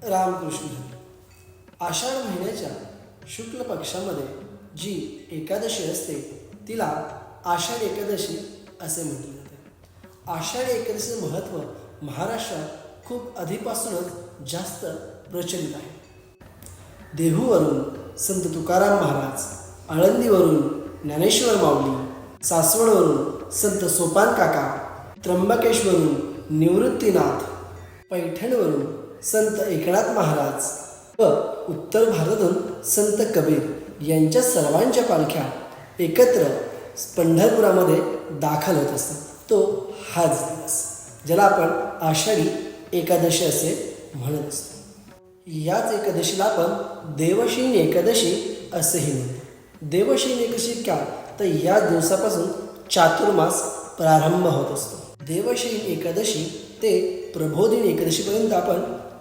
रामकृष्ण हरी. आषाढ महिन्याच्या शुक्ल पक्षामध्ये जी एकादशी असते तिला आषाढ एकादशी असे म्हटले जाते. आषाढ एकादशीचे महत्त्व महाराष्ट्रात खूप आधीपासूनच जास्त प्रचलित आहे. देहूवरून संत तुकाराम महाराज, आळंदीवरून ज्ञानेश्वर माऊली, सासवडवरून संत सोपान काका, त्र्यंबकेश्वरून निवृत्तीनाथ, पैठणवरून संत एकनाथ महाराज व उत्तर भारतातून संत कबीर यांच्या सर्वांच्या पालख्या एकत्र पंढरपुरामध्ये दाखल होत असतात. तो हाच दिवस ज्याला आपण आषाढी एकादशी असे म्हणत असतो. याच एकादशीला आपण देवशीन एकादशी असेही म्हणतो. देवशीन एकादशी का तर या दिवसापासून चातुर्मास प्रारंभ होत असतो. देवशीन एकादशी ते प्रबोधिनी एकादशीपर्यंत आपण